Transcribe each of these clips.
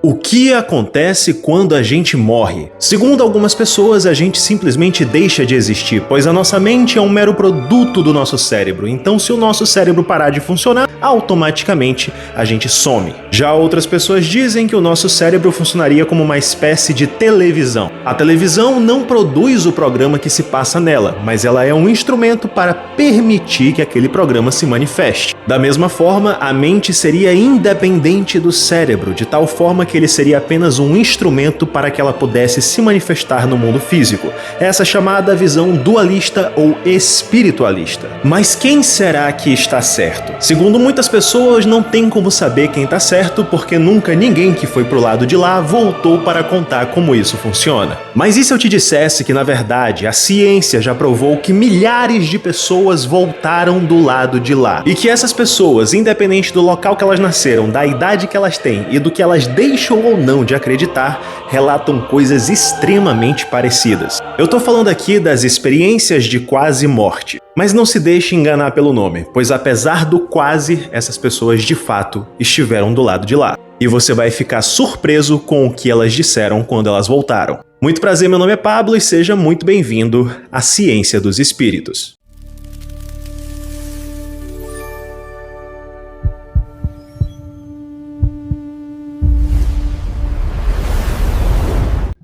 O que acontece quando a gente morre? Segundo algumas pessoas, a gente simplesmente deixa de existir, pois a nossa mente é um mero produto do nosso cérebro. Então, se o nosso cérebro parar de funcionar, automaticamente a gente some. Já outras pessoas dizem que o nosso cérebro funcionaria como uma espécie de televisão. A televisão não produz o programa que se passa nela, mas ela é um instrumento para permitir que aquele programa se manifeste. Da mesma forma, a mente seria independente do cérebro, de tal forma que ele seria apenas um instrumento para que ela pudesse se manifestar no mundo físico. Essa chamada visão dualista ou espiritualista. Mas quem será que está certo? Segundo muitas pessoas, não tem como saber quem está certo, porque nunca ninguém que foi pro lado de lá voltou para contar como isso funciona. Mas e se eu te dissesse que, na verdade, a ciência já provou que milhares de pessoas voltaram do lado de lá? E que essas pessoas, independente do local que elas nasceram, da idade que elas têm e do que elas deixam ou não de acreditar, relatam coisas extremamente parecidas. Eu tô falando aqui das experiências de quase morte. Mas não se deixe enganar pelo nome, pois apesar do quase, essas pessoas de fato estiveram do lado de lá. E você vai ficar surpreso com o que elas disseram quando elas voltaram. Muito prazer, meu nome é Pablo e seja muito bem-vindo à Ciência dos Espíritos.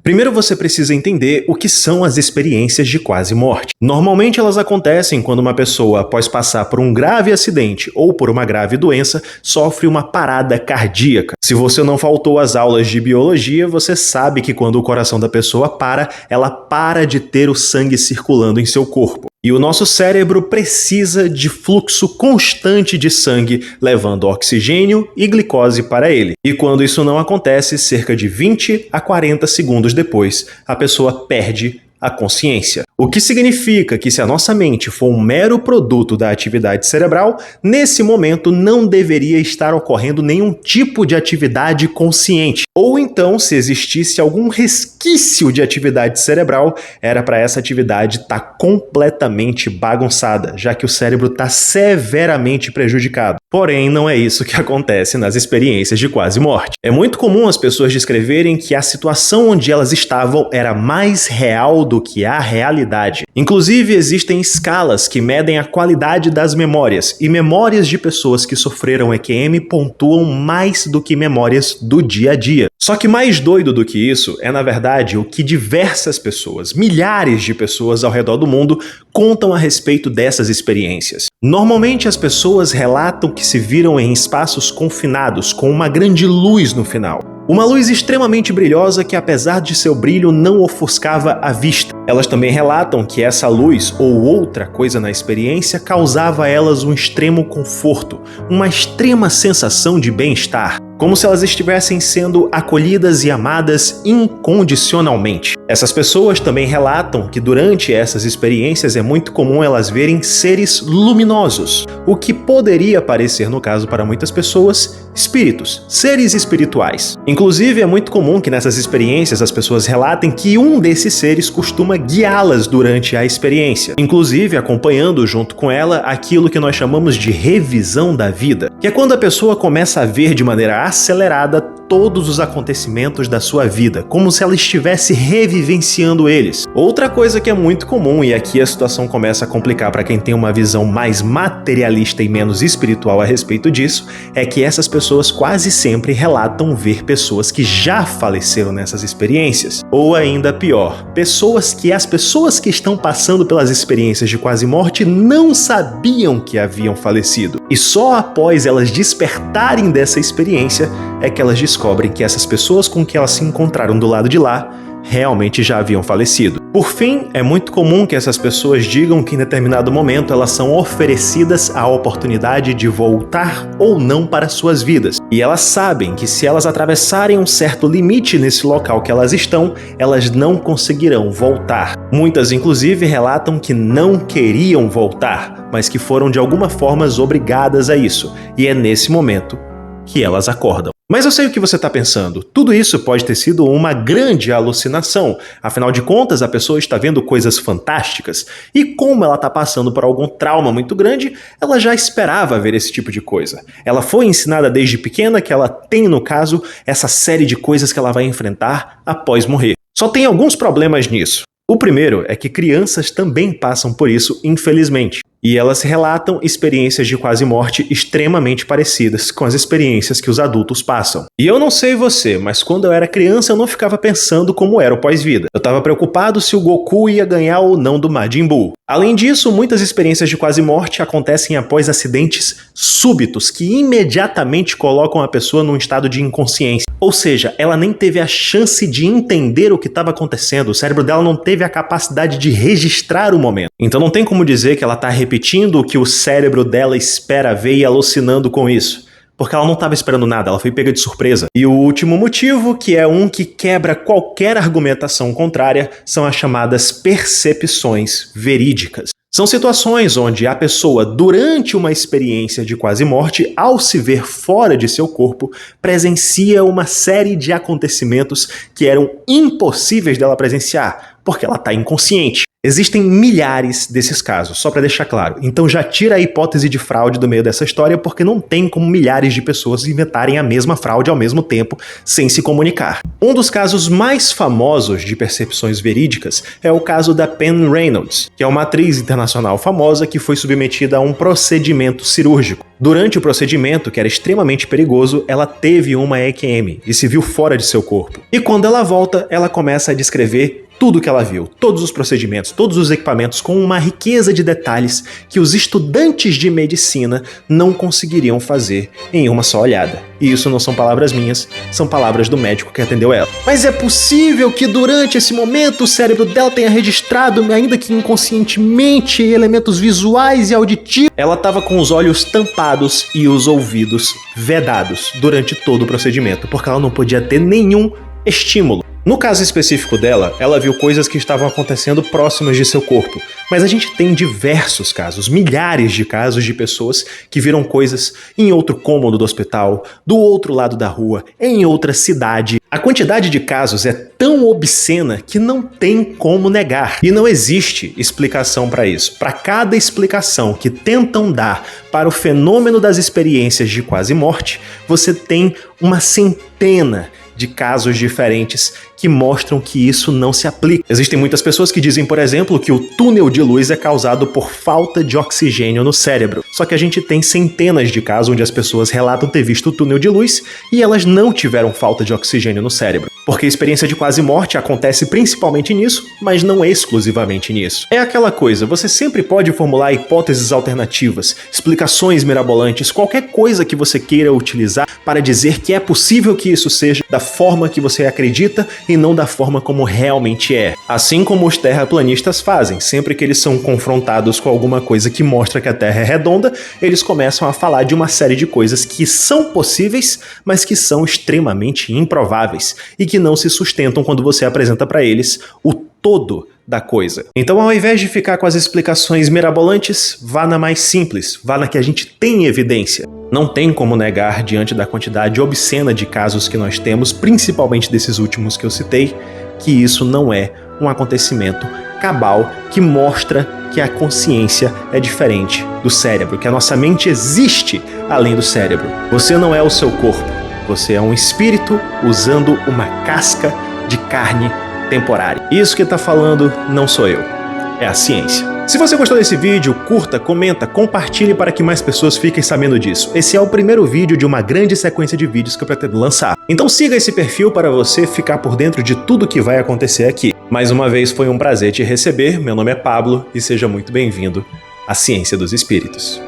Primeiro você precisa entender o que são as experiências de quase morte. Normalmente elas acontecem quando uma pessoa, após passar por um grave acidente ou por uma grave doença, sofre uma parada cardíaca. Se você não faltou às aulas de biologia, você sabe que quando o coração da pessoa para, ela para de ter o sangue circulando em seu corpo. E o nosso cérebro precisa de fluxo constante de sangue, levando oxigênio e glicose para ele. E quando isso não acontece, cerca de 20 a 40 segundos depois, a pessoa perde a consciência. O que significa que se a nossa mente for um mero produto da atividade cerebral, nesse momento não deveria estar ocorrendo nenhum tipo de atividade consciente. Ou então, se existisse algum resquício de atividade cerebral, era para essa atividade estar completamente bagunçada, já que o cérebro está severamente prejudicado. Porém, não é isso que acontece nas experiências de quase morte. É muito comum as pessoas descreverem que a situação onde elas estavam era mais real do que a realidade. Inclusive, existem escalas que medem a qualidade das memórias, e memórias de pessoas que sofreram EQM pontuam mais do que memórias do dia a dia. Só que mais doido do que isso é, na verdade, o que diversas pessoas, milhares de pessoas ao redor do mundo, contam a respeito dessas experiências. Normalmente as pessoas relatam que se viram em espaços confinados com uma grande luz no final. Uma luz extremamente brilhosa que, apesar de seu brilho, não ofuscava a vista. Elas também relatam que essa luz ou outra coisa na experiência causava a elas um extremo conforto, uma extrema sensação de bem-estar, como se elas estivessem sendo acolhidas e amadas incondicionalmente. Essas pessoas também relatam que durante essas experiências é muito comum elas verem seres luminosos, o que poderia parecer, no caso para muitas pessoas, espíritos, seres espirituais. Inclusive, é muito comum que nessas experiências as pessoas relatem que um desses seres costuma guiá-las durante a experiência, inclusive acompanhando junto com ela aquilo que nós chamamos de revisão da vida, que é quando a pessoa começa a ver de maneira acelerada todos os acontecimentos da sua vida, como se ela estivesse revivenciando eles. Outra coisa que é muito comum, e aqui a situação começa a complicar para quem tem uma visão mais materialista e menos espiritual a respeito disso, é que essas pessoas quase sempre relatam ver pessoas que já faleceram nessas experiências. Ou ainda pior, as pessoas que estão passando pelas experiências de quase morte não sabiam que haviam falecido. E só após elas despertarem dessa experiência é que elas descobrem que essas pessoas com que elas se encontraram do lado de lá realmente já haviam falecido. Por fim, é muito comum que essas pessoas digam que em determinado momento elas são oferecidas a oportunidade de voltar ou não para suas vidas. E elas sabem que se elas atravessarem um certo limite nesse local que elas estão, elas não conseguirão voltar. Muitas, inclusive, relatam que não queriam voltar, mas que foram de alguma forma obrigadas a isso. E é nesse momento que elas acordam. Mas eu sei o que você está pensando. Tudo isso pode ter sido uma grande alucinação. Afinal de contas, a pessoa está vendo coisas fantásticas. E como ela está passando por algum trauma muito grande, ela já esperava ver esse tipo de coisa. Ela foi ensinada desde pequena que ela tem, no caso, essa série de coisas que ela vai enfrentar após morrer. Só tem alguns problemas nisso. O primeiro é que crianças também passam por isso, infelizmente. E elas relatam experiências de quase morte extremamente parecidas com as experiências que os adultos passam. E eu não sei você, mas quando eu era criança eu não ficava pensando como era o pós-vida. Eu estava preocupado se o Goku ia ganhar ou não do Majin Buu. Além disso, muitas experiências de quase morte acontecem após acidentes súbitos que imediatamente colocam a pessoa num estado de inconsciência. Ou seja, ela nem teve a chance de entender o que estava acontecendo, o cérebro dela não teve a capacidade de registrar o momento. Então não tem como dizer que ela está repetindo o que o cérebro dela espera ver e alucinando com isso. Porque ela não estava esperando nada, ela foi pega de surpresa. E o último motivo, que é um que quebra qualquer argumentação contrária, são as chamadas percepções verídicas. São situações onde a pessoa, durante uma experiência de quase morte, ao se ver fora de seu corpo, presencia uma série de acontecimentos que eram impossíveis dela presenciar, porque ela está inconsciente. Existem milhares desses casos, só para deixar claro. Então já tira a hipótese de fraude do meio dessa história, porque não tem como milhares de pessoas inventarem a mesma fraude ao mesmo tempo, sem se comunicar. Um dos casos mais famosos de percepções verídicas é o caso da Penn Reynolds, que é uma atriz internacional famosa que foi submetida a um procedimento cirúrgico. Durante o procedimento, que era extremamente perigoso, ela teve uma EQM e se viu fora de seu corpo. E quando ela volta, ela começa a descrever tudo que ela viu, todos os procedimentos, todos os equipamentos, com uma riqueza de detalhes que os estudantes de medicina não conseguiriam fazer em uma só olhada. E isso não são palavras minhas, são palavras do médico que atendeu ela. Mas é possível que durante esse momento o cérebro dela tenha registrado, ainda que inconscientemente, elementos visuais e auditivos. Ela estava com os olhos tampados e os ouvidos vedados durante todo o procedimento, porque ela não podia ter nenhum estímulo. No caso específico dela, ela viu coisas que estavam acontecendo próximas de seu corpo, mas a gente tem diversos casos, milhares de casos de pessoas que viram coisas em outro cômodo do hospital, do outro lado da rua, em outra cidade. A quantidade de casos é tão obscena que não tem como negar. E não existe explicação para isso. Para cada explicação que tentam dar para o fenômeno das experiências de quase morte, você tem uma centena de casos diferentes que mostram que isso não se aplica. Existem muitas pessoas que dizem, por exemplo, que o túnel de luz é causado por falta de oxigênio no cérebro. Só que a gente tem centenas de casos onde as pessoas relatam ter visto o túnel de luz e elas não tiveram falta de oxigênio no cérebro. Porque a experiência de quase morte acontece principalmente nisso, mas não exclusivamente nisso. É aquela coisa, você sempre pode formular hipóteses alternativas, explicações mirabolantes, qualquer coisa que você queira utilizar para dizer que é possível que isso seja da forma que você acredita e não da forma como realmente é. Assim como os terraplanistas fazem, sempre que eles são confrontados com alguma coisa que mostra que a Terra é redonda, eles começam a falar de uma série de coisas que são possíveis, mas que são extremamente improváveis e que não se sustentam quando você apresenta para eles o todo da coisa. Então, ao invés de ficar com as explicações mirabolantes, vá na mais simples, vá na que a gente tem evidência. Não tem como negar, diante da quantidade obscena de casos que nós temos, principalmente desses últimos que eu citei, que isso não é um acontecimento cabal que mostra que a consciência é diferente do cérebro, que a nossa mente existe além do cérebro. Você não é o seu corpo, você é um espírito usando uma casca de carne temporária. Isso que tá falando não sou eu, é a ciência. Se você gostou desse vídeo, curta, comenta, compartilhe para que mais pessoas fiquem sabendo disso. Esse é o primeiro vídeo de uma grande sequência de vídeos que eu pretendo lançar. Então siga esse perfil para você ficar por dentro de tudo que vai acontecer aqui. Mais uma vez foi um prazer te receber, meu nome é Pablo e seja muito bem-vindo à Ciência dos Espíritos.